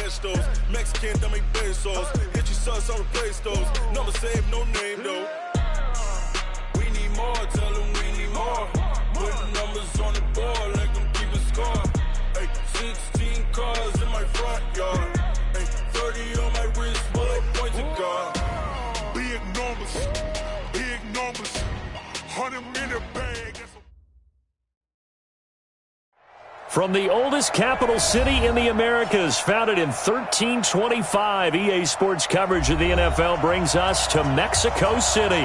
cash those. Mexican, dummy pesos. Get your sons on replace those. Number save, no name though. We need more, tell them we need more. Putting numbers on the board, let them keep a score. Ay, 16 cars in my front yard. Ay, 30 on my wrist, bullet points to God. Big numbers, 100 in the bag. From the oldest capital city in the Americas, founded in 1325, EA Sports coverage of the NFL brings us to Mexico City.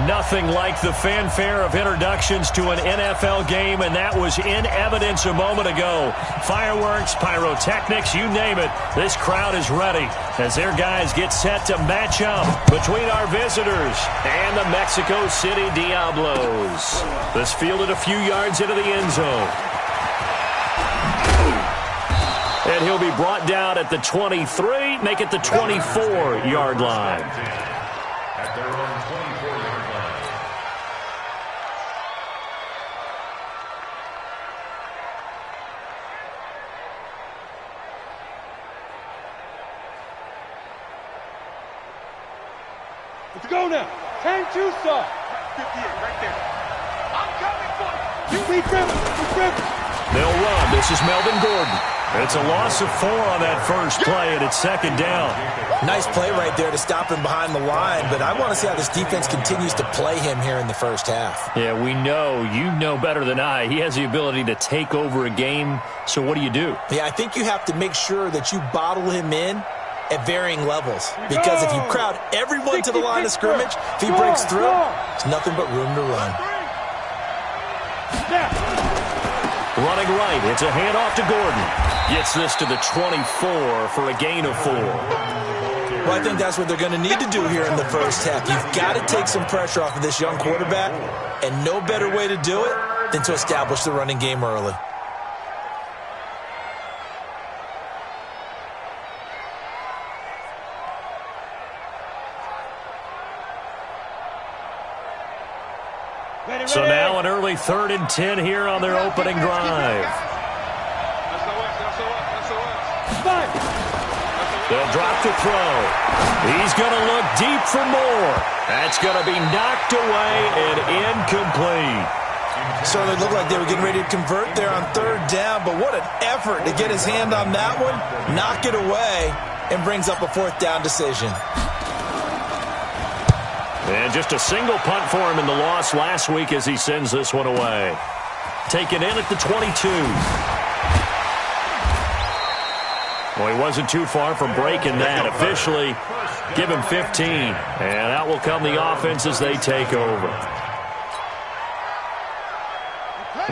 Nothing like the fanfare of introductions to an NFL game, and that was in evidence a moment ago. Fireworks, pyrotechnics, you name it. This crowd is ready as their guys get set to match up between our visitors and the Mexico City Diablos. This fielded a few yards into the end zone. And he'll be brought down at the 23, make it the 24-yard line. At their own 24-yard line. Let's go now. 10-2 side. 58 right there. I'm coming for you. We dribble. They'll run. This is Melvin Gordon. It's a loss of 4 on that first play, and it's second down. Nice play right there to stop him behind the line, but I want to see how this defense continues to play him here in the first half. Yeah, we know. You know better than I. He has the ability to take over a game, so what do you do? Yeah, I think you have to make sure that you bottle him in at varying levels, because if you crowd everyone to the line of scrimmage, if he breaks through, there's nothing but room to run. Running right, it's a handoff to Gordon. Gets this to the 24 for a gain of 4. Well, I think that's what they're going to need to do here in the first half. You've got to take some pressure off of this young quarterback, and no better way to do it than to establish the running game early. So now an early 3rd and 10 here on their opening drive. They'll drop the throw. He's going to look deep for more. That's going to be knocked away and incomplete. Certainly looked like they were getting ready to convert there on 3rd down, but what an effort to get his hand on that one, knock it away, and brings up a 4th down decision. And just a single punt for him in the loss last week as he sends this one away. Taken in at the 22. Well, he wasn't too far from breaking that. Officially, give him 15. And out will come the offense as they take over.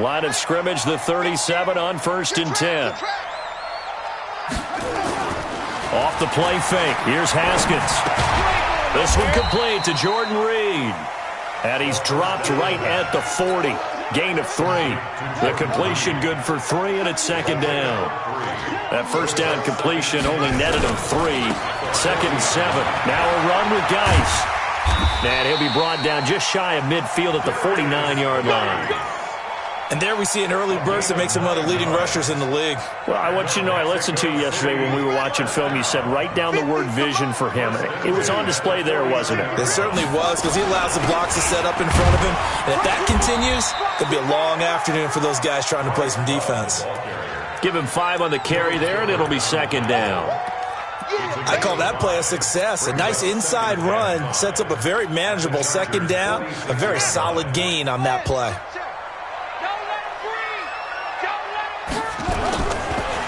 Line of scrimmage, the 37 on 1st and 10. Off the play fake. Here's Haskins. This one complete to Jordan Reed. And he's dropped right at the 40. Gain of 3. The completion good for 3, and it's 2nd down. That first down completion only netted him 3. 2nd and 7. Now a run with Geis. And he'll be brought down just shy of midfield at the 49-yard line. And there we see an early burst that makes him one of the leading rushers in the league. Well, I want you to know, I listened to you yesterday when we were watching film. You said write down the word vision for him. It was on display there, wasn't it? It certainly was, because he allows the blocks to set up in front of him. And if that continues, it'll be a long afternoon for those guys trying to play some defense. Give him 5 on the carry there, and it'll be 2nd down. I call that play a success. A nice inside run sets up a very manageable 2nd down, a very solid gain on that play.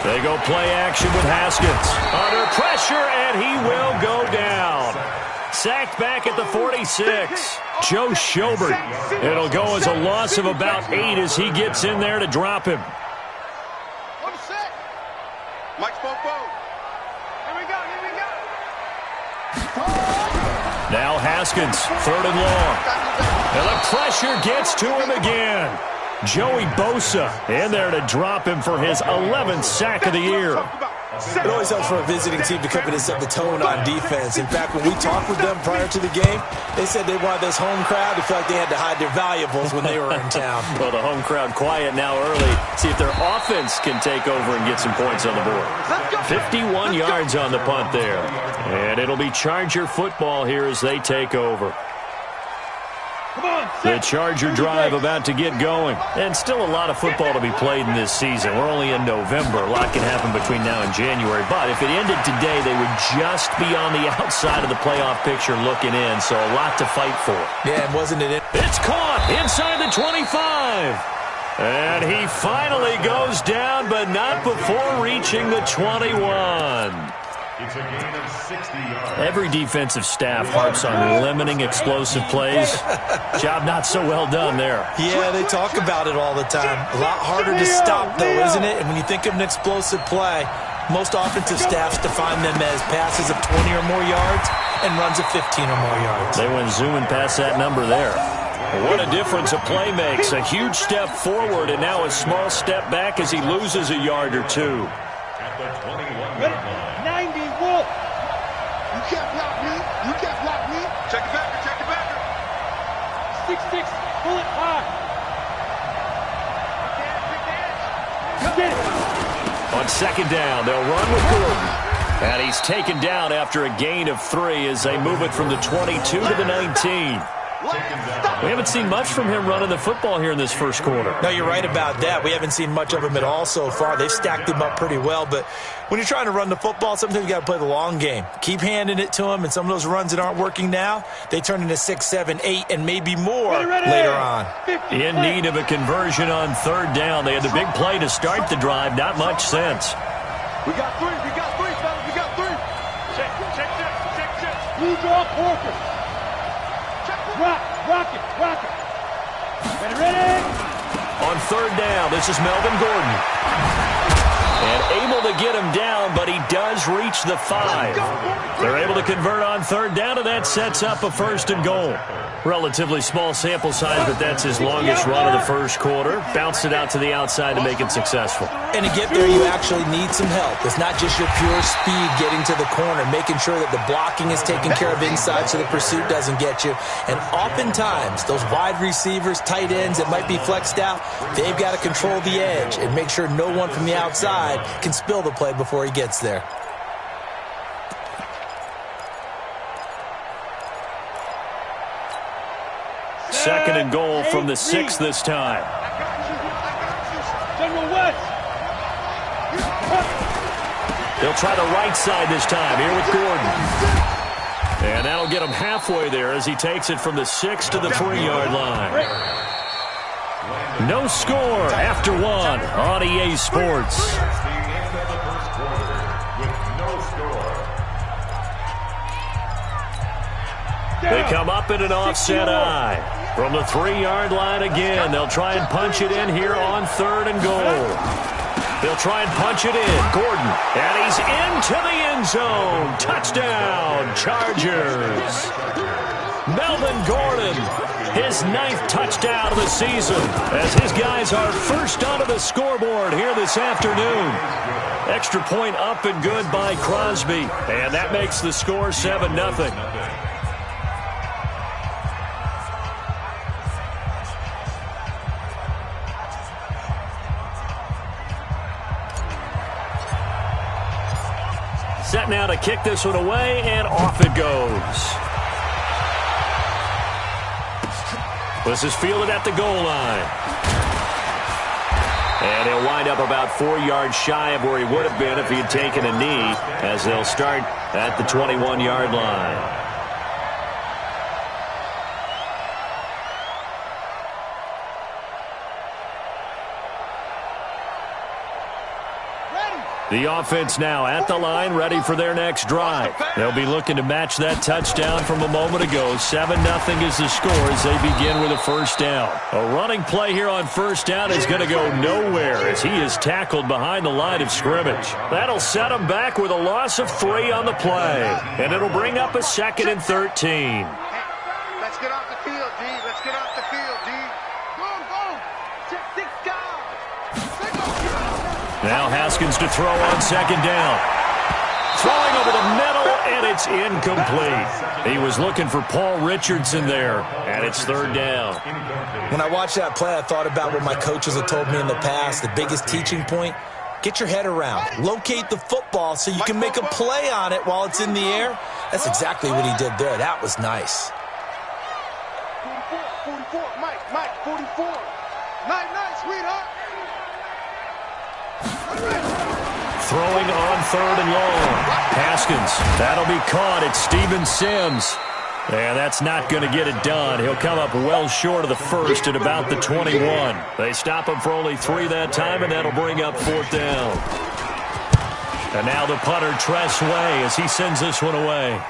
They go play action with Haskins. Under pressure, and he will go down. Sacked back at the 46. Joe Schobert. It'll go as a loss of about 8 as he gets in there to drop him. Now Haskins, 3rd and long. And the pressure gets to him again. Joey Bosa in there to drop him for his 11th sack of the year. It always helps for a visiting team to come in and set the tone on defense. In fact, when we talked with them prior to the game, they said they wanted this home crowd to feel like they had to hide their valuables when they were in town. Well, the home crowd quiet now early. See if their offense can take over and get some points on the board. 51 yards on the punt there. And it'll be Charger football here as they take over. The Charger drive about to get going. And still a lot of football to be played in this season. We're only in November. A lot can happen between now and January. But if it ended today, they would just be on the outside of the playoff picture looking in. So a lot to fight for. Yeah, and wasn't it? It's caught inside the 25. And he finally goes down, but not before reaching the 21. It's a gain of 60 yards. Every defensive staff harps on limiting explosive plays. Job not so well done there. Yeah, they talk about it all the time. A lot harder to stop, though, isn't it? And when you think of an explosive play, most offensive staffs define them as passes of 20 or more yards and runs of 15 or more yards. They went zooming past that number there. What a difference a play makes. A huge step forward and now a small step back as he loses a yard or two. At the 21-yard line. 90, Wolf. You can't block me. You can't block me. Check it back. Check it back. 6-6. Pull it high. Get it. On second down, they'll run with Gordon. And he's taken down after a gain of 3 as they move it from the 22 to the 19. We haven't seen much from him running the football here in this first quarter. No, you're right about that. We haven't seen much of him at all so far. They've stacked him up pretty well, but when you're trying to run the football, sometimes you got to play the long game. Keep handing it to him, and some of those runs that aren't working now, they turn into 6, 7, 8, and maybe more later on. In need of a conversion on third down. They had the big play to start the drive. Not much sense. We got 3. We got 3, fellas. We got 3. Check. Blue draw, Porter. Rock it. Ready. On third down, this is Melvin Gordon. And able to get him down, but he does reach the 5. They're able to convert on third down, and that sets up a first and goal. Relatively small sample size, but that's his longest run of the first quarter. Bounced it out to the outside to make it successful. And to get there, you actually need some help. It's not just your pure speed getting to the corner, making sure that the blocking is taken care of inside so the pursuit doesn't get you. And oftentimes, those wide receivers, tight ends that might be flexed out, they've got to control the edge and make sure no one from the outside can spill the play before he gets there. Second and goal from the 6 this time. General West. They'll try the right side this time here with Gordon. And that'll get him halfway there as he takes it from the 6 to the 3-yard line. No score after 1 on EA Sports. The end of the first quarter with no score. They come up in an offset eye. From the 3-yard line again, they'll try and punch it in here on third and goal. They'll try and punch it in. Gordon, and he's into the end zone. Touchdown, Chargers. Melvin Gordon, his 9th touchdown of the season, as his guys are first onto the scoreboard here this afternoon. Extra point up and good by Crosby, and that makes the score 7-0. Set now to kick this one away, and off it goes. This is fielded at the goal line. And he'll wind up about 4 yards shy of where he would have been if he had taken a knee, as they'll start at the 21-yard line. The offense now at the line, ready for their next drive. They'll be looking to match that touchdown from a moment ago. 7-0 is the score as they begin with a first down. A running play here on first down is going to go nowhere as he is tackled behind the line of scrimmage. That'll set him back with a loss of 3 on the play. And it'll bring up a 2nd and 13. Let's get off the field, D. Let's get off the field, D. Go. Now Haskins to throw on second down. Throwing over the middle, and it's incomplete. He was looking for Paul Richardson there, and it's third down. When I watched that play, I thought about what my coaches have told me in the past. The biggest teaching point, get your head around. Locate the football so you can make a play on it while it's in the air. That's exactly what he did there. That was nice. 44, Mike, 44. Nice, sweetheart. Throwing on third and long. Haskins, that'll be caught. It's Steven Sims. And that's not going to get it done. He'll come up well short of the first at about the 21. They stop him for only 3 that time, and that'll bring up fourth down. And now the punter, Tress Way, as he sends this one away.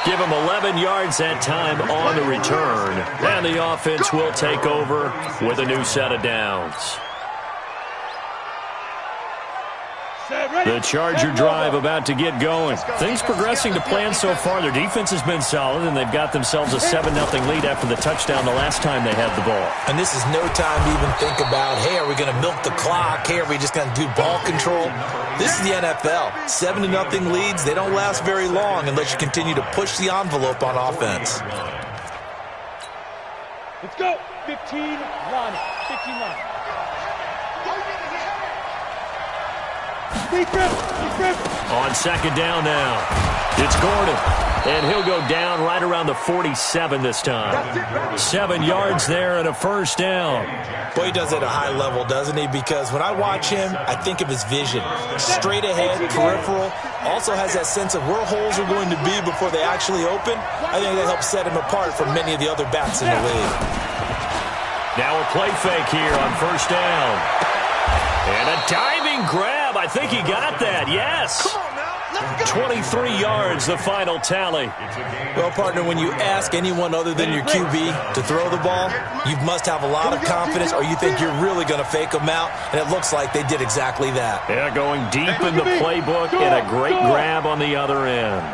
Give him 11 yards that time on the return. And the offense will take over with a new set of downs. The Charger drive about to get going. Things progressing to plan so far. Their defense has been solid, and they've got themselves a 7-0 lead after the touchdown the last time they had the ball. And this is no time to even think about, hey, are we going to milk the clock? Hey, are we just going to do ball control? This is the NFL. 7-0 leads, they don't last very long unless you continue to push the envelope on offense. Let's go. 15-1. 15-1. On second down now, it's Gordon, and he'll go down right around the 47 this time. 7 yards there and a first down. Boy, he does it at a high level, doesn't he? Because when I watch him, I think of his vision. Straight ahead, peripheral, also has that sense of where holes are going to be before they actually open. I think that helps set him apart from many of the other backs in the league. Now a play fake here on first down. And a diving grab. I think he got that. Yes. 23 yards, the final tally. Well, partner, when you ask anyone other than your QB to throw the ball, you must have a lot of confidence, or you think you're really going to fake them out, and it looks like they did exactly that. Yeah, going deep in the playbook, and a great grab on the other end.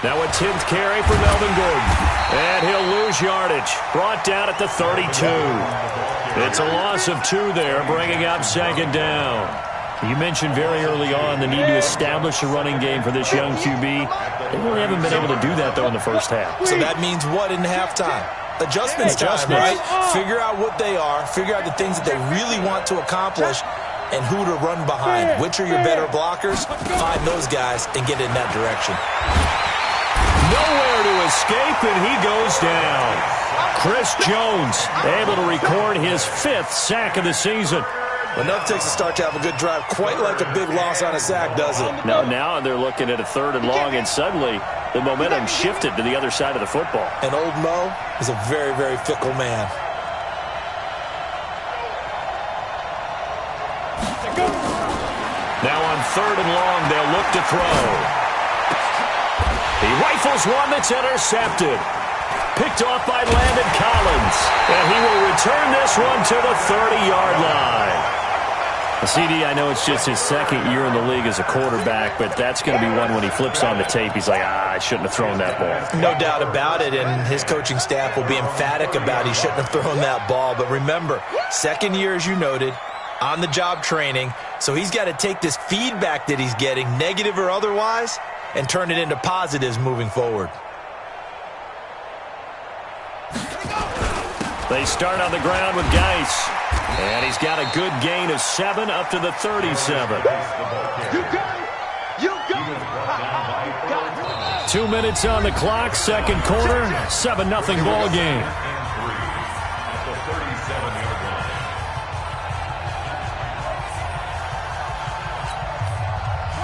Now a 10th carry for Melvin Gordon. And he'll lose yardage. Brought down at the 32. It's a loss of 2 there, bringing up second down. You mentioned very early on the need to establish a running game for this young QB. They really haven't been able to do that, though, in the first half. So that means what in halftime? Adjustments time, right? Figure out what they are. Figure out the things that they really want to accomplish and who to run behind. Which are your better blockers? Find those guys and get in that direction. Nowhere to escape, and he goes down. Chris Jones able to record his 5th sack of the season. Enough takes a start to have a good drive, quite like a big loss on a sack, does it? Now they're looking at a 3rd and long, and suddenly the momentum shifted to the other side of the football. And old Mo is a very, very fickle man. Now on 3rd and long, they'll look to throw. He rifles one that's intercepted. Picked off by Landon Collins. And he will return this one to the 30-yard line. CD, I know it's just his 2nd year in the league as a quarterback, but that's going to be one when he flips on the tape. He's like, I shouldn't have thrown that ball. No doubt about it, and his coaching staff will be emphatic about he shouldn't have thrown that ball. But remember, 2nd year, as you noted, on-the-job training, so he's got to take this feedback that he's getting, negative or otherwise, and turn it into positives moving forward. They start on the ground with Geis. And he's got a good gain of 7 up to the 37. 2 minutes on the clock, 2nd quarter, 7-0 ball game.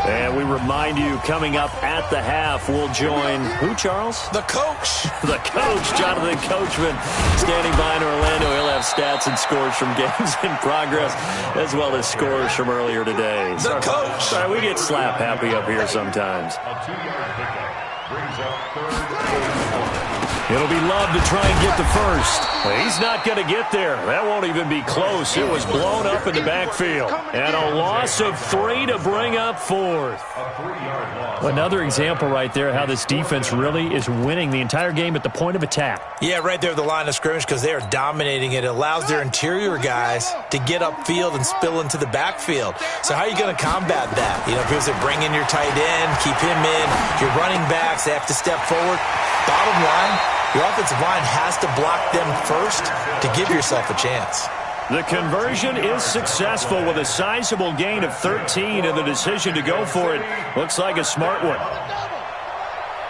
And we remind you, coming up at the half, we'll join who, Charles? The coach. The coach, Jonathan Coachman, standing by in Orlando. He'll have stats and scores from games in progress, as well as scores from earlier today. The coach. Sorry, we get slap happy up here sometimes. A 2-yard pickup. brings up third and 1. It'll be Love to try and get the first. He's not going to get there. That won't even be close. It was blown up in the backfield. And a loss of 3 to bring up fourth. A 3-yard loss. Another example right there how this defense really is winning the entire game at the point of attack. Yeah, right there at the line of scrimmage because they are dominating it. It allows their interior guys to get upfield and spill into the backfield. So how are you going to combat that? You know, because they bring in your tight end, keep him in, your running backs, they have to step forward. Bottom line, your offensive line has to block them first to give yourself a chance. The conversion is successful with a sizable gain of 13, and the decision to go for it looks like a smart one.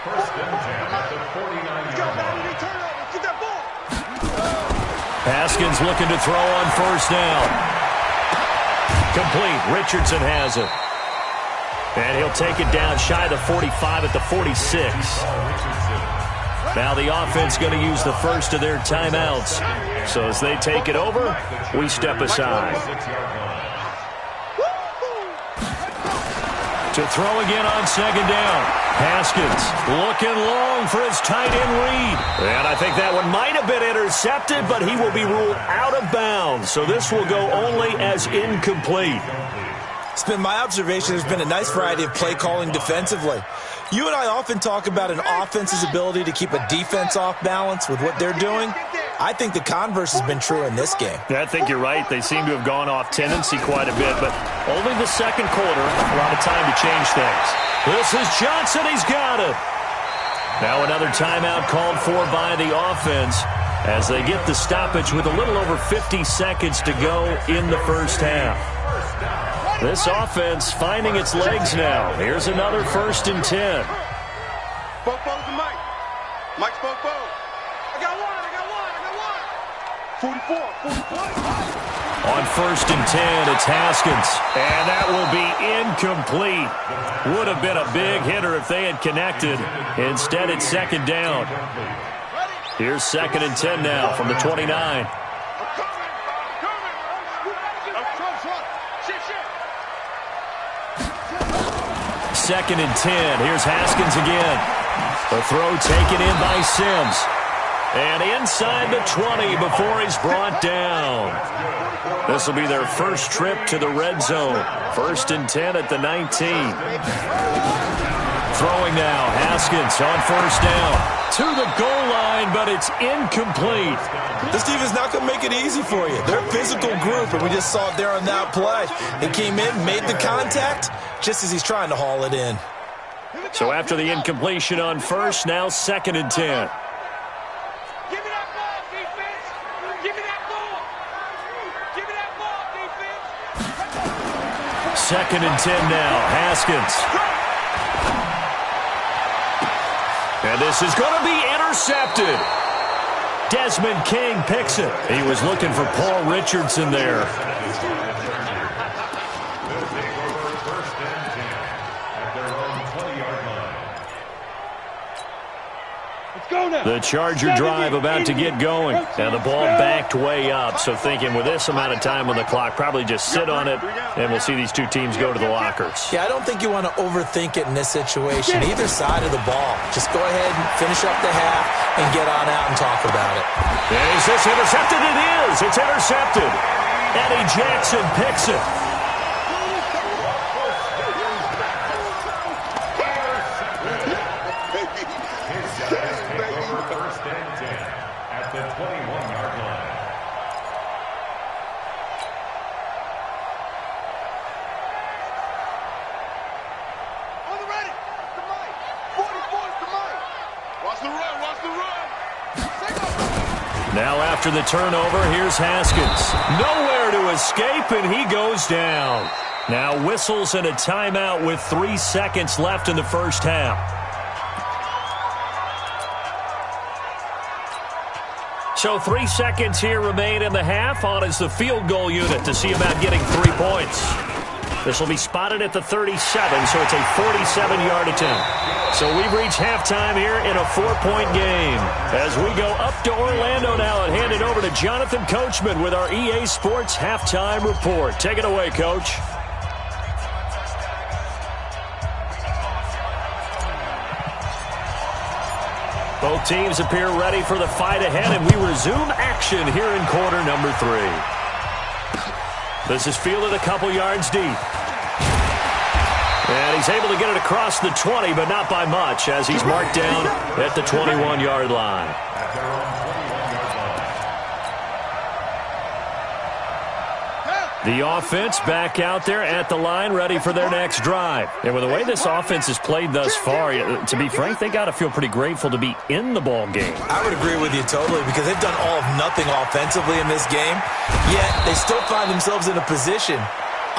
First and 10 at the 49-yard line. Haskins looking to throw on first down. Complete. Richardson has it. And he'll take it down shy of the 45 at the 46. Now the offense going to use the first of their timeouts. So as they take it over, we step aside. To throw again on second down. Haskins looking long for his tight end read. And I think that one might have been intercepted, but he will be ruled out of bounds. So this will go only as incomplete. It's been my observation there's been a nice variety of play calling defensively. You and I often talk about an offense's ability to keep a defense off balance with what they're doing. I think the converse has been true in this game. I think you're right. They seem to have gone off tendency quite a bit, but only the second quarter, a lot of time to change things. This is Johnson. He's got it. Now another timeout called for by the offense as they get the stoppage with a little over 50 seconds to go in the first half. This offense finding its legs now. Here's another 1st and 10. Bofo's the Mike. Mike's Bofo. I got one. 44. On 1st and 10, it's Haskins. And that will be incomplete. Would have been a big hitter if they had connected. Instead, it's second down. Here's 2nd and 10 now from the 29. Second and 10. Here's Haskins again. The throw taken in by Sims. And inside the 20 before he's brought down. This will be their first trip to the red zone. 1st and 10 at the 19. Throwing now. Haskins on first down. To the goal line, but it's incomplete. This defense is not going to make it easy for you. They're a physical group, and we just saw it there on that play. He came in, made the contact, just as he's trying to haul it in. So after the incompletion on first, now 2nd and 10. Give me that ball, defense. Give me that ball. Give me that ball, defense. 2nd and 10 now. Haskins. And this is going to be intercepted. Desmond King picks it. He was looking for Paul Richardson there. The Charger drive about to get going. And the ball backed way up. So thinking with this amount of time on the clock, probably just sit on it, and we'll see these two teams go to the lockers. Yeah, I don't think you want to overthink it in this situation. Either side of the ball. Just go ahead and finish up the half and get on out and talk about it. And is this intercepted? It is. It's intercepted. Eddie Jackson picks it. Now after the turnover, here's Haskins. Nowhere to escape, and he goes down. Now whistles and a timeout with 3 seconds left in the first half. So 3 seconds here remain in the half. On is the field goal unit to see about getting 3 points. This will be spotted at the 37, so it's a 47-yard attempt. So we've reached halftime here in a 4-point game. As we go up to Orlando now and hand it over to Jonathan Coachman with our EA Sports Halftime Report. Take it away, Coach. Both teams appear ready for the fight ahead, and we resume action here in quarter number 3. This is fielded a couple yards deep. And he's able to get it across the 20, but not by much, as he's marked down at the 21-yard line. The offense back out there at the line, ready for their next drive. And with the way this offense has played thus far, to be frank, they got to feel pretty grateful to be in the ball game. I would agree with you totally, because they've done all of nothing offensively in this game, yet they still find themselves in a position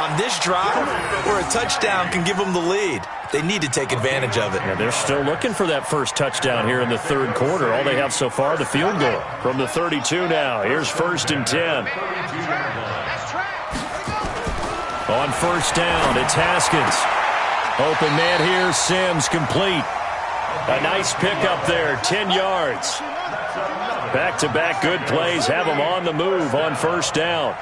on this drive where a touchdown can give them the lead. They need to take advantage of it. Yeah, they're still looking for that first touchdown here in the third quarter. All they have so far, the field goal. From the 32 now, here's 1st and 10. On first down, it's Haskins. Open man here, Sims, complete. A nice pickup there, 10 yards. Back-to-back good plays have them on the move on first down.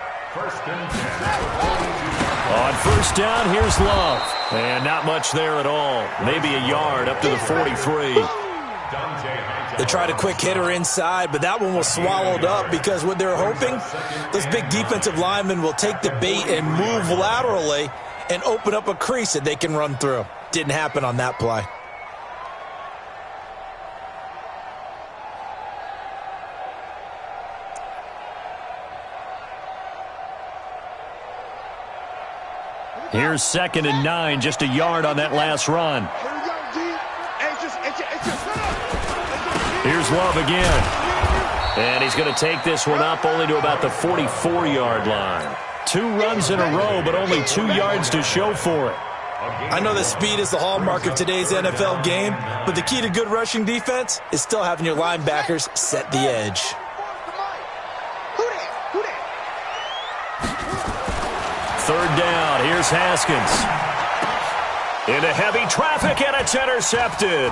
On first down, here's Love. And not much there at all. Maybe a yard up to the 43. They tried a quick hitter inside, but that one was swallowed up because what they're hoping, those big defensive linemen will take the bait and move laterally and open up a crease that they can run through. Didn't happen on that play. Here's 2nd and 9, just a yard on that last run. Here's Love again. And he's going to take this one up only to about the 44-yard line. 2 runs in a row, but only 2 yards to show for it. I know that speed is the hallmark of today's NFL game, but the key to good rushing defense is still having your linebackers set the edge. Third down, here's Haskins. Into heavy traffic, and it's intercepted.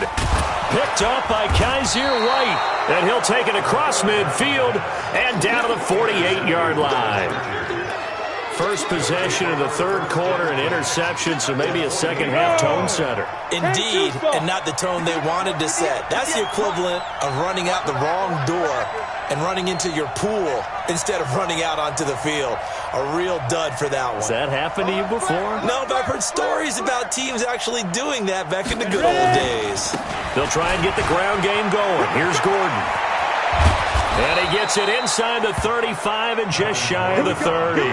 Picked up by Kaiser White. And he'll take it across midfield and down to the 48-yard line. First possession of the third quarter, an interception, so maybe a second-half tone setter. Indeed, and not the tone they wanted to set. That's the equivalent of running out the wrong door and running into your pool instead of running out onto the field. A real dud for that one. Has that happened to you before? No, but I've heard stories about teams actually doing that back in the good old days. They'll try and get the ground game going. Here's Gordon. And he gets it inside the 35 and just shy of the 30.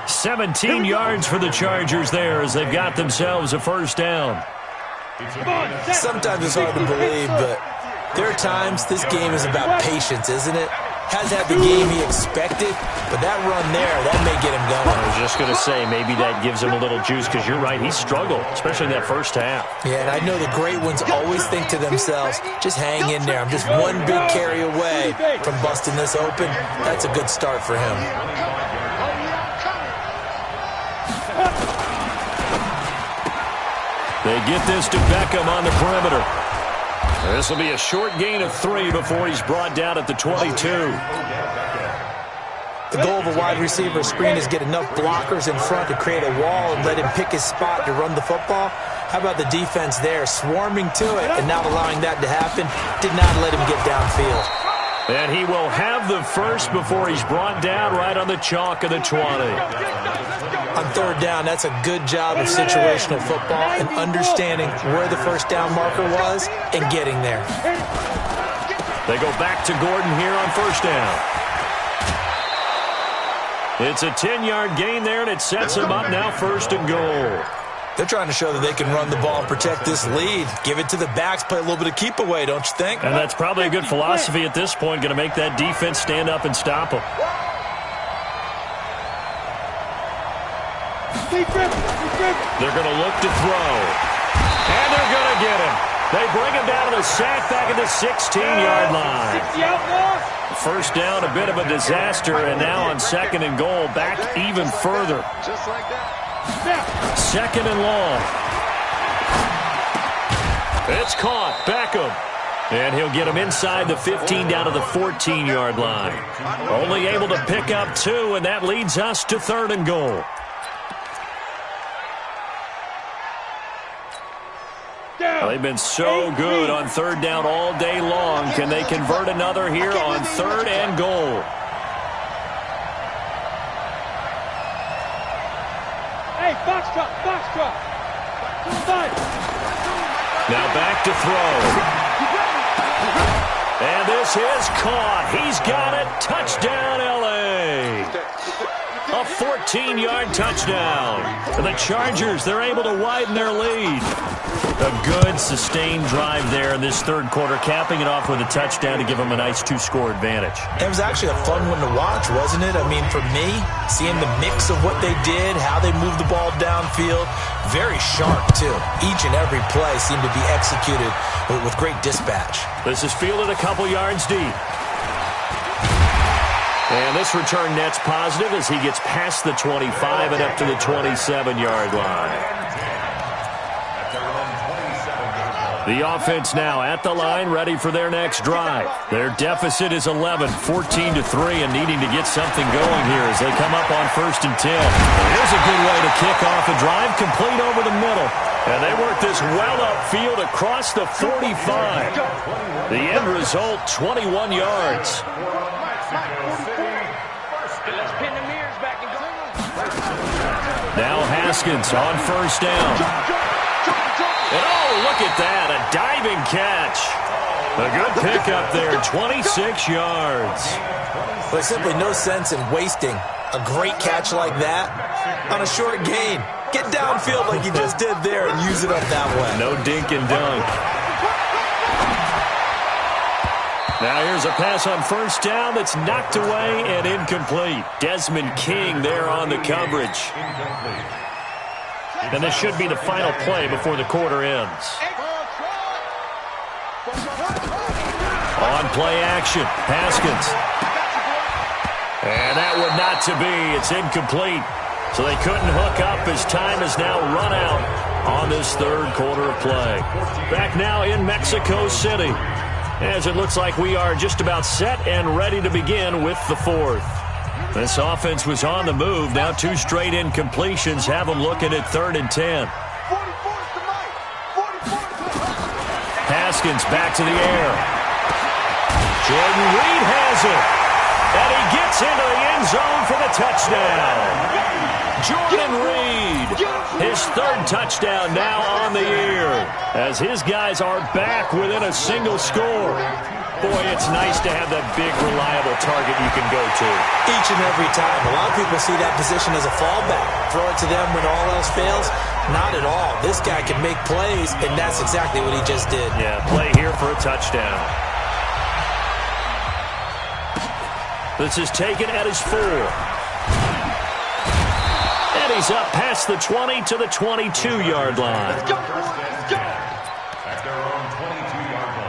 17 yards for the Chargers there as they've got themselves a first down. Sometimes it's hard to believe, but there are times this game is about patience, isn't it? Hasn't had the game he expected, but that run there, that may get him going. I was just going to say, maybe that gives him a little juice, because you're right, he struggled, especially in that first half. Yeah, and I know the great ones always think to themselves, just hang in there. I'm just one big carry away from busting this open. That's a good start for him. They get this to Beckham on the perimeter. This will be a short gain of 3 before he's brought down at the 22. The goal of a wide receiver screen is get enough blockers in front to create a wall and let him pick his spot to run the football. How about the defense there, swarming to it and not allowing that to happen? Did not let him get downfield. And he will have the first before he's brought down right on the chalk of the 20. On third down, that's a good job of situational football and understanding where the first down marker was and getting there. They go back to Gordon here on first down. It's a 10-yard gain there, and it sets him up now 1st and goal. They're trying to show that they can run the ball and protect this lead. Give it to the backs, play a little bit of keep away, don't you think? And that's probably a good philosophy at this point, going to make that defense stand up and stop them. They're going to look to throw. And they're going to get him. They bring him down to the sack back at the 16-yard line. First down, a bit of a disaster, and now on 2nd and goal, back even further. Just like that. 2nd and long. It's caught. Beckham. And he'll get him inside the 15 down to the 14-yard line. Only able to pick up 2, and that leads us to 3rd and goal. They've been so good on third down all day long. Can they convert another here on third and goal? Hey, box drop. Now back to throw. And this is caught. He's got it. Touchdown, L.A. A 14-yard touchdown. And the Chargers, they're able to widen their lead. A good, sustained drive there in this third quarter, capping it off with a touchdown to give them a nice two-score advantage. It was actually a fun one to watch, wasn't it? I mean, for me, seeing the mix of what they did, how they moved the ball downfield, very sharp, too. Each and every play seemed to be executed with great dispatch. This is fielded a couple yards deep. And this return net's positive as he gets past the 25 and up to the 27-yard line. The offense now at the line, ready for their next drive. Their deficit is 11, 14-3, and needing to get something going here as they come up on 1st and 10. Here's a good way to kick off a drive, complete over the middle. And they work this well upfield across the 45. The end result, 21 yards. Now Haskins on 1st down. And oh, look at that, a diving catch. A good pickup there, 26 yards. There's simply no sense in wasting a great catch like that on a short gain. Get downfield like you just did there and use it up that way. No dink and dunk. Now here's a pass on 1st down that's knocked away and incomplete. Desmond King there on the coverage. And this should be the final play before the quarter ends. On play action, Haskins. And that one not to be. It's incomplete. So they couldn't hook up as time has now run out on this third quarter of play. Back now in Mexico City, as it looks like we are just about set and ready to begin with the fourth. This offense was on the move. Now 2 straight incompletions have them looking at 3rd and 10. Haskins back to the air. Jordan Reed has it. And he gets into the end zone for the touchdown. Jordan Reed, his 3rd touchdown now on the year, as his guys are back within a single score. Boy, it's nice to have that big, reliable target you can go to. Each and every time. A lot of people see that position as a fallback. Throw it to them when all else fails. Not at all. This guy can make plays, and that's exactly what he just did. Yeah, play here for a touchdown. This is taken at his 4. And he's up past the 20 to the 22-yard line. Let's go. At their own 22-yard line.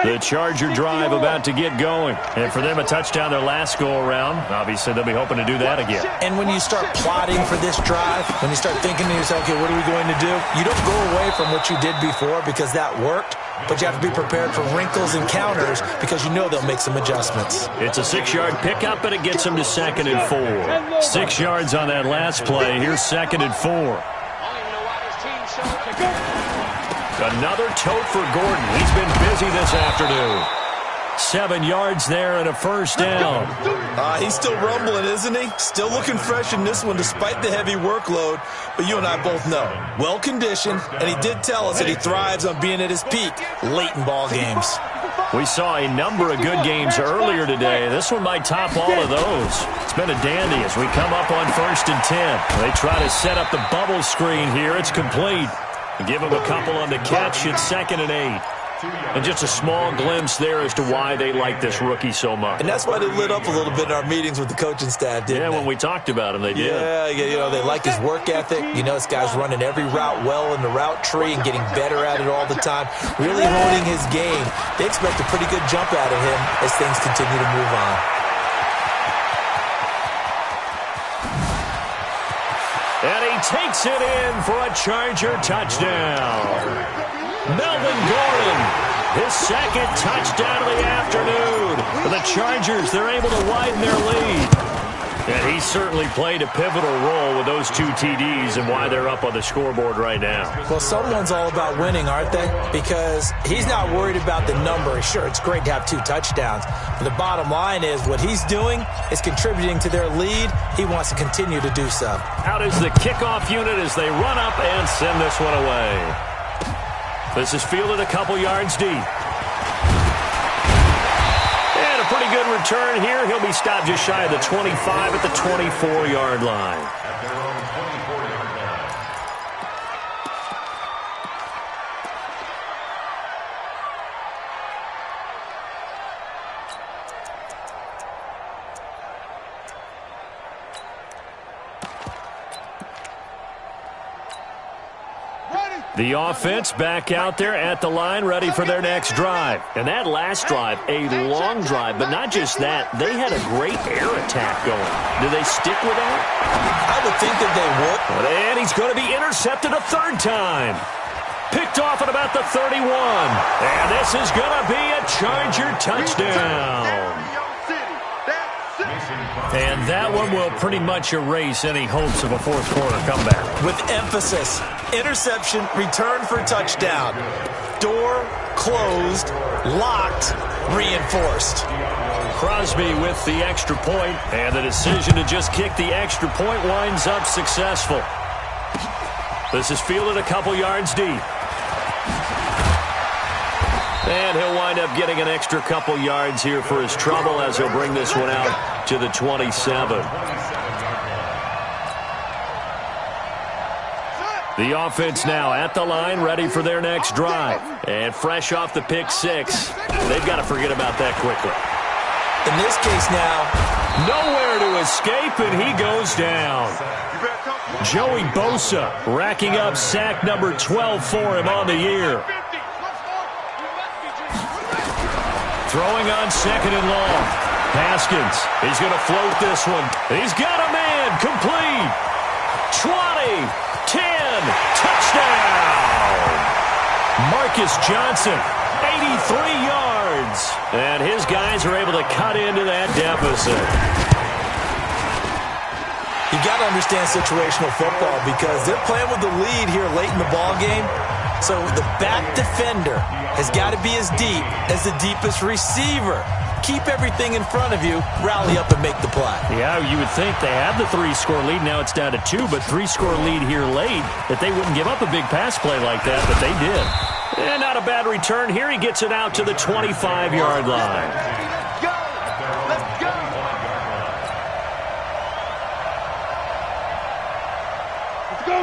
The Charger drive about to get going. And for them, a touchdown their last go-around. Obviously, they'll be hoping to do that again. And when you start plotting for this drive, when you start thinking to yourself, okay, what are we going to do? You don't go away from what you did before because that worked, but you have to be prepared for wrinkles and counters because you know they'll make some adjustments. It's a 6-yard pickup, and it gets them to 2nd and 4. 6 yards on that last play. Here's 2nd and 4. Another tote for Gordon. He's been busy this afternoon. 7 yards there and a 1st down. He's still rumbling, isn't he? Still looking fresh in this one despite the heavy workload. But you and I both know, well-conditioned, and he did tell us that he thrives on being at his peak late in ball games. We saw a number of good games earlier today. This one might top all of those. It's been a dandy as we come up on 1st and 10. They try to set up the bubble screen here. It's complete. Give him a couple on the catch. It's 2nd and 8. And just a small glimpse there as to why they like this rookie so much. And that's why they lit up a little bit in our meetings with the coaching staff, didn't they? Yeah, when we talked about him, they did. Yeah, you know, they like his work ethic. You know, this guy's running every route well in the route tree and getting better at it all the time, really honing his game. They expect a pretty good jump out of him as things continue to move on. And he takes it in for a Charger touchdown. Melvin Gordon, his 2nd touchdown of the afternoon. For the Chargers, they're able to widen their lead. And he certainly played a pivotal role with those 2 TDs and why they're up on the scoreboard right now. Well, someone's all about winning, aren't they? Because he's not worried about the number. Sure, it's great to have 2 touchdowns. But the bottom line is what he's doing is contributing to their lead. He wants to continue to do so. Out is the kickoff unit as they run up and send this one away. This is fielded a couple yards deep. And a pretty good return here. He'll be stopped just shy of the 25 at the 24-yard line. At their own 24-yard line. The offense back out there at the line, ready for their next drive. And that last drive, a long drive, but not just that. They had a great air attack going. Do they stick with that? I would think that they would. And he's going to be intercepted a 3rd time. Picked off at about the 31. And this is going to be a Charger touchdown. And that one will pretty much erase any hopes of a 4th quarter comeback. With emphasis, interception, return for touchdown. Door closed, locked, reinforced. Crosby with the extra point, and the decision to just kick the extra point winds up successful. This is fielded a couple yards deep. And he'll wind up getting an extra couple yards here for his trouble as he'll bring this one out to the 27. The offense now at the line, ready for their next drive. And fresh off the pick 6. They've got to forget about that quickly. In this case now, nowhere to escape, and he goes down. Joey Bosa racking up sack number 12 for him on the year. Throwing on 2nd and long. Haskins, he's going to float this one. He's got a man, complete. 20, 10, touchdown. Marcus Johnson, 83 yards. And his guys are able to cut into that deficit. You got to understand situational football because they're playing with the lead here late in the ball game. So the back defender has got to be as deep as the deepest receiver. Keep everything in front of you, rally up and make the play. Yeah, you would think they have the 3-score lead. Now it's down to 2, but 3-score lead here late, that they wouldn't give up a big pass play like that, but they did. And not a bad return here. He gets it out to the 25-yard line.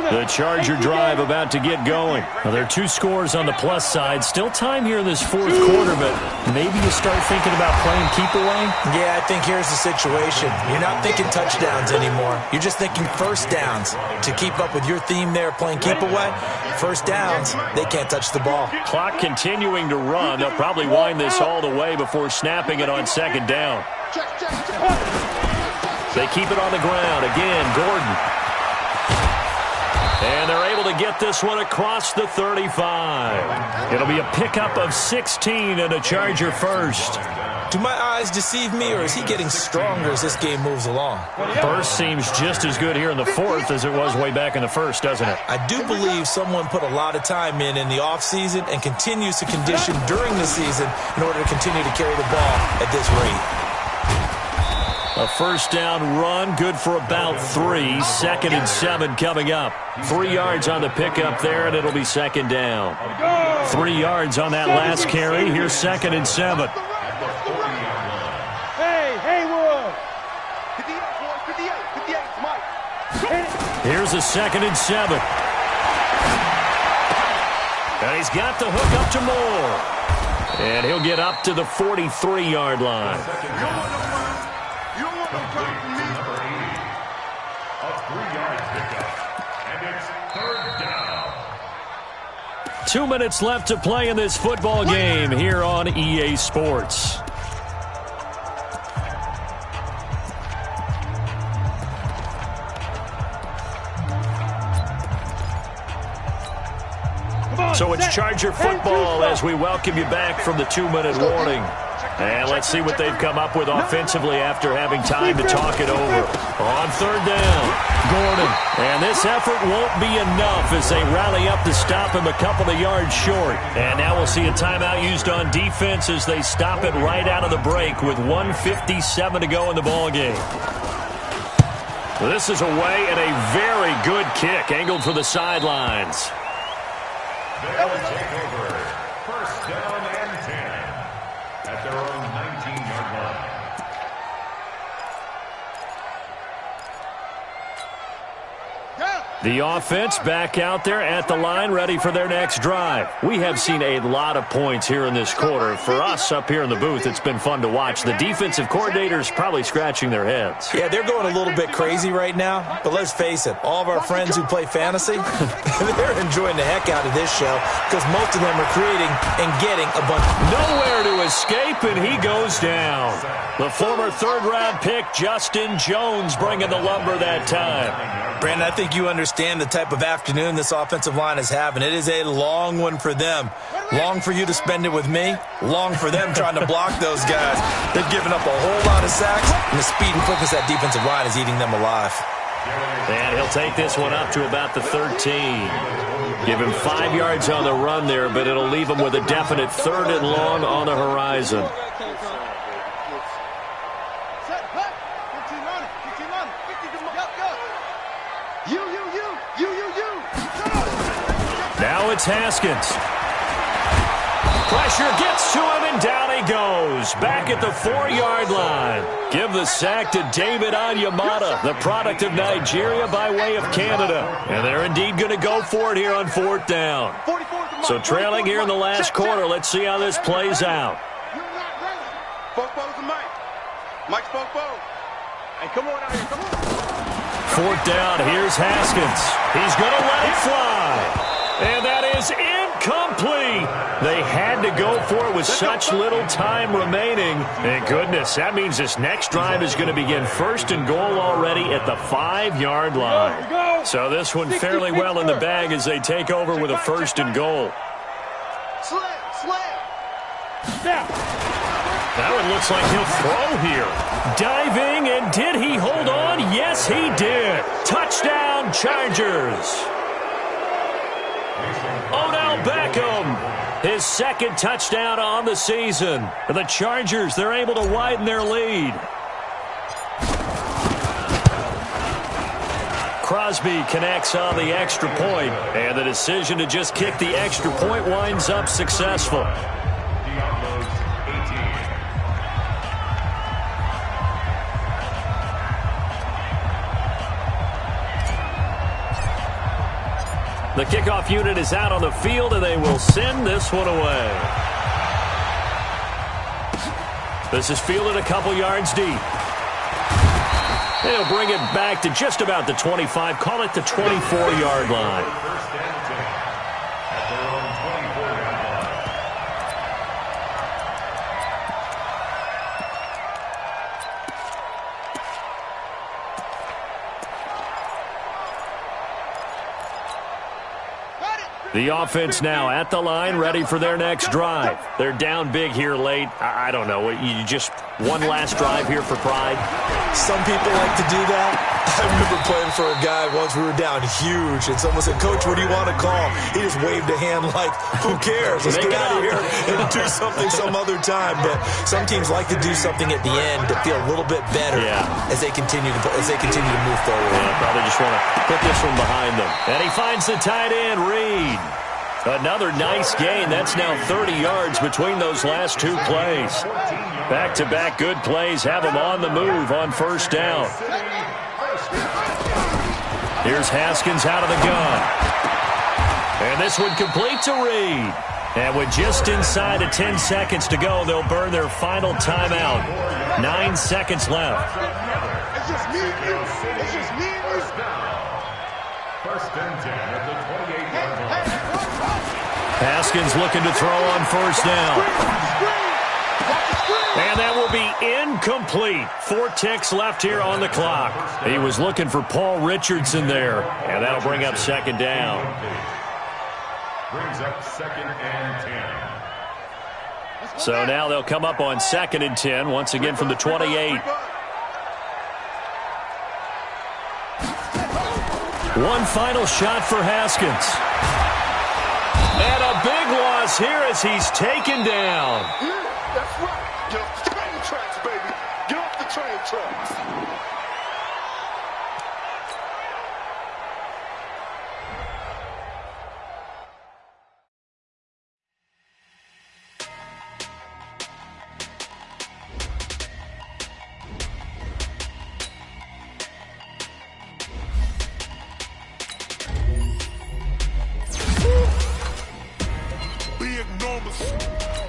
The Charger drive about to get going. Well, there are 2 scores on the plus side. Still time here in this 4th quarter, but maybe you start thinking about playing keep away? Yeah, I think here's the situation. You're not thinking touchdowns anymore. You're just thinking first downs. To keep up with your theme there, playing keep away, first downs, they can't touch the ball. Clock continuing to run. They'll probably wind this all the way before snapping it on 2nd down. They keep it on the ground. Again, Gordon. And they're able to get this one across the 35. It'll be a pickup of 16 and a Charger first. Do my eyes deceive me, or is he getting stronger as this game moves along? First seems just as good here in the 4th as it was way back in the 1st, doesn't it? I do believe someone put a lot of time in the offseason and continues to condition during the season in order to continue to carry the ball at this rate. A first down run, good for about 3. 2nd and 7 coming up. 3 yards on the pickup there, and it'll be 2nd down. 3 yards on that last carry. Here's 2nd and 7. Hey, Haywood! Here's a 2nd and 7. And he's got the hook up to Moore. And he'll get up to the 43-yard line. Number 80. A 3-yard pickup. And it's 3rd down. 2 minutes left to play in this football game here on EA Sports. So it's Charger football as we welcome you back from the 2-minute warning. And let's see what they've come up with offensively after having time to talk it over. On third down, Gordon. And this effort won't be enough as they rally up to stop him a couple of yards short. And now we'll see a timeout used on defense as they stop it right out of the break with 1:57 to go in the ballgame. This is away and a very good kick angled for the sidelines. They will take over. First down and 10 at their own 19-yard line. The offense back out there at the line, ready for their next drive. We have seen a lot of points here in this quarter. For us up here in the booth, it's been fun to watch. The defensive coordinators probably scratching their heads. Yeah, they're going a little bit crazy right now, but let's face it, all of our friends who play fantasy, they're enjoying the heck out of this show because most of them are creating and getting a bunch. Nowhere to escape, and he goes down. The former third-round pick, Justin Jones, bringing the lumber that time. Brandon, I think you understand the type of afternoon this offensive line is having. It is a long one for them. Long for you to spend it with me. Long for them trying to block those guys. They've given up a whole lot of sacks, and the speed and quickness of that defensive line is eating them alive. And he'll take this one up to about the 13. Give him 5 yards on the run there, but it'll leave him with a definite 3rd and long on the horizon. Now it's Haskins. Pressure gets to him, and down he goes. Back at the 4-yard line. Give the sack to David Onyemata, the product of Nigeria by way of Canada. And they're indeed going to go for it here on 4th down. So trailing here in the last quarter, let's see how this plays out. Mike's Fofo. Hey, come on out here, come on. 4th down, here's Haskins. He's going to let it fly. And that is incomplete. They had to go for it with such little time remaining. Thank goodness. That means this next drive is going to begin 1st and goal already at the 5-yard line. So this one fairly well in the bag as they take over with a 1st and goal. Now it looks like he'll throw here. Diving, and did he hold on? Yes, he did. Touchdown, Chargers. Odell Beckham, his 2nd touchdown on the season. The Chargers, they're able to widen their lead. Crosby connects on the extra point, and the decision to just kick the extra point winds up successful. The kickoff unit is out on the field, and they will send this one away. This is fielded a couple yards deep. They'll bring it back to just about the 25, call it the 24-yard line. The offense now at the line, ready for their next drive. They're down big here late. I don't know. You just one last drive here for pride? Some people like to do that. I remember playing for a guy once. We were down huge, and someone said, "Coach, what do you want to call?" He just waved a hand like, "Who cares? Let's get out of here and do something some other time." But some teams like to do something at the end to feel a little bit better as they continue to move forward. Yeah, probably just want to put this one behind them. And he finds the tight end, Reed. Another nice gain. That's now 30 yards between those last 2 plays. Back-to-back good plays have them on the move on 1st down. Here's Haskins out of the gun. And this one complete to Reed. And with just inside of 10 seconds to go, they'll burn their final timeout. 9 seconds left. It's just me and you. It's just me and you. 1st and 10 at the 28-yard line. Haskins looking to throw on 1st down. And that will be incomplete. 4 ticks left here on the clock. He was looking for Paul Richardson there. And that'll bring up 2nd down. Brings up 2nd and 10. So now they'll come up on 2nd and 10, once again from the 28. One final shot for Haskins. And a big loss here as he's taken down. Yeah, that's right. Get off the train tracks, baby. Get off the train tracks.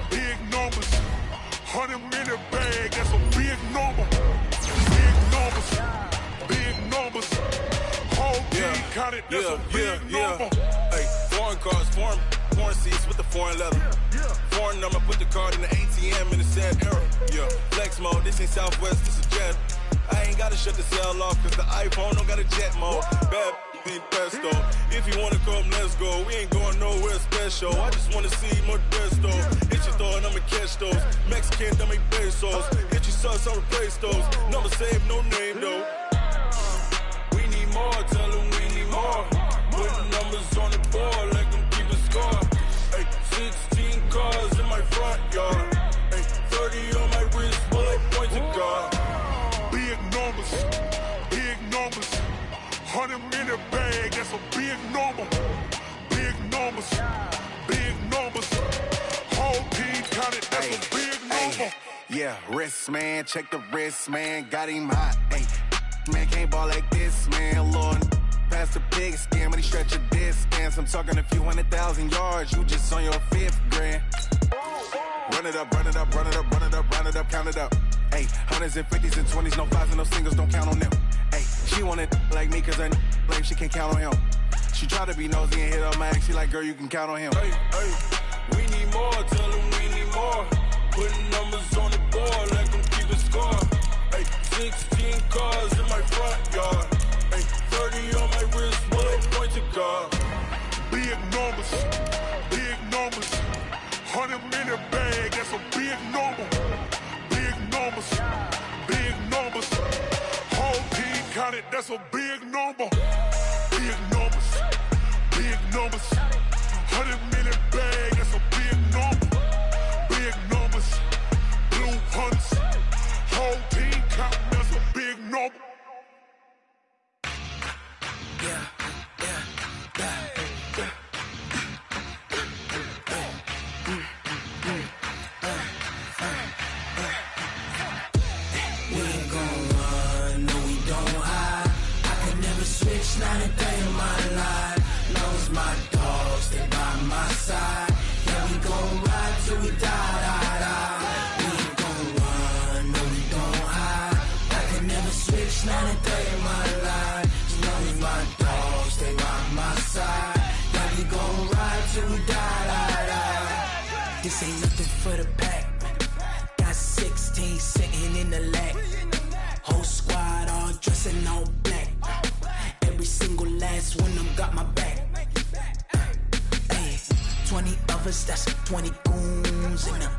Big numbers, 100-minute bag, that's a big number. Big numbers, whole team counted, that's a big number. Hey, foreign cars, foreign seats with the foreign leather. Foreign number, put the card in the ATM in the sad era. Yeah, flex mode, this ain't Southwest, this is jet. I ain't gotta shut the cell off, cause the iPhone don't got a jet mode. Bad being pesto. If you wanna come, let's go. We ain't going nowhere special. I just wanna see more pesto. Hit your throw and I'ma catch those. Mexican, dummy pesos. Hit your sus, I'll replace those. Number save, no name though. We need more, tell them we need more. Putting numbers on the board, like them keep a score. Hey, 16 cars in my front yard. Hey, 30 on my wrist, bullet point to God. Big numbers, 100-minute bag, that's a big number. Big numbers, whole team counted, that's a big number. Yeah, wrist man, check the wrist man, got him hot. Ay, man can't ball like this, man. Lord, past the pig skin, when he stretch a distance. I'm talking a few 100,000 yards, you just on your 5th grand. Run it up, count it up. Ay, 100s and 50s and 20s, no 5s and no singles, don't count on them. Ay, she want it like me, cause her lame, she can't count on him. She try to be nosy and hit up my ex, she like, girl, you can count on him. Hey, we need more, tell them we need more. Putting numbers on the board, like them keep a score. Hey, 16 cars in my front yard. Hey, 30 on my wrist, bullet point to God. Big numbers, 100-minute bag, that's a big number. Big numbers, whole team counted, that's a big number. Big numbers, 100-minute bag, that's a big number. Big numbers, blue hunts, whole team counting, that's a big number. Yeah. Not a day in my life. Knows my dogs, they by my side. Yeah, we gon' ride till we die. We ain't gon' run, no, we don't hide. I can never switch, not a day in my life. As long as my dogs, they by my side. Yeah, we gon' ride till we die. This ain't nothing for the pack. Got 16 sitting in the lag. Whole squad all dressing all black. Every single last one of them got my back. Hey, 20 of us, that's 20 goons in the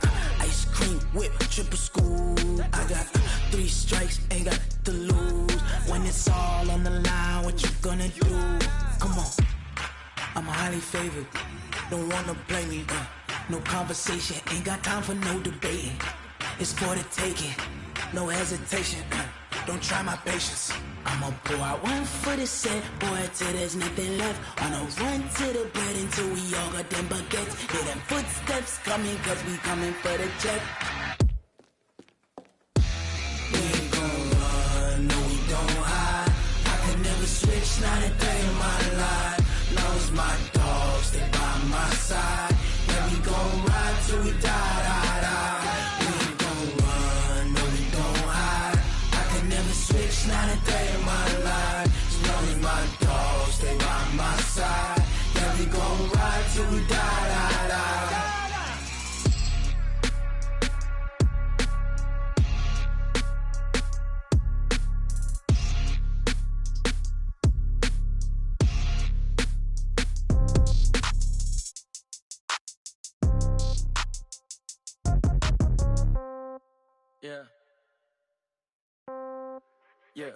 ice cream whip, triple scoop. I got 3 strikes, ain't got to lose. When it's all on the line, what you gonna do? Come on, I'm highly favored. Don't wanna play me, no conversation, ain't got time for no debating. It's for the taking, no hesitation. Don't try my patience. I'ma pour out one for the set, boy, till there's nothing left. I'ma run to the bread until we all got them baguettes. Hear them footsteps coming, cause we coming for the check. We ain't gon' run, no, we don't hide. I can never switch, not a day in my life. Knows my dogs, they by my side. Yeah, we gon' ride till we die. Switch, not a day in my life. As long as my dogs stay by my side. Yeah, we gon' ride till we die. Yeah.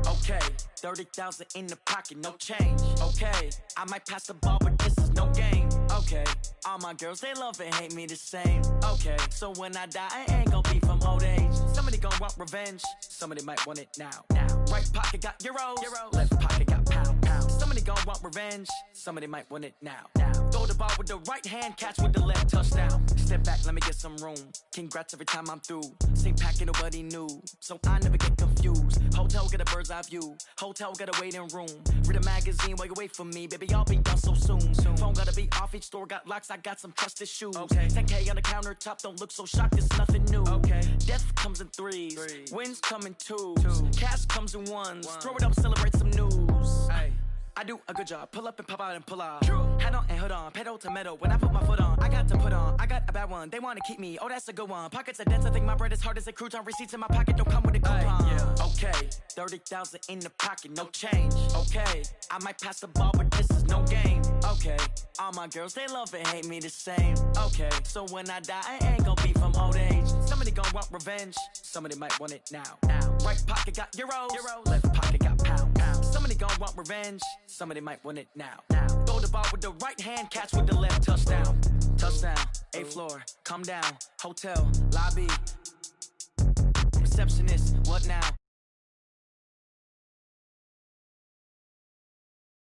Okay. 30,000 in the pocket, no change. Okay. I might pass the ball, but this is no game. Okay. All my girls, they love and hate me the same. Okay. So when I die, I ain't gon' be from old age. Somebody gon' want revenge. Somebody might want it now. Right pocket got euros. Left pocket got pound. Somebody gon' want revenge. Somebody might want it now. Throw the ball with the right hand, catch with the left, touchdown. Step back, let me get some room. Congrats every time I'm through. Same packet, nobody knew, so I never get confused. Hotel get a bird's eye view. Hotel got a waiting room. Read a magazine while you wait for me, baby. I'll be done so soon. Phone gotta be off, each store got locks. I got some trusted shoes. 10K on the countertop, don't look so shocked. It's nothing new. Death comes in threes. Wins come in twos. Cash comes in ones. Throw it up, celebrate some news. I do a good job. Pull up and pop out and pull off. Head on and hood on. Pedal to metal. When I put my foot on, I got to put on. I got a bad one. They want to keep me. Oh, that's a good one. Pockets are dense. I think my bread is hard as a crouton. Receipts in my pocket don't come with a coupon. Okay. 30,000 in the pocket. No change. Okay. I might pass the ball, but this is no game. Okay. All my girls, they love and hate me the same. Okay. So when I die, I ain't gon' be from old age. Somebody gon' want revenge. Somebody might want it now. Right pocket got euros. Left pocket got pound. Somebody gon' want revenge. Somebody might want it now. Throw the ball with the right hand, catch with the left, touchdown. Touchdown, 8th floor, come down. Hotel, lobby. Receptionist, what now?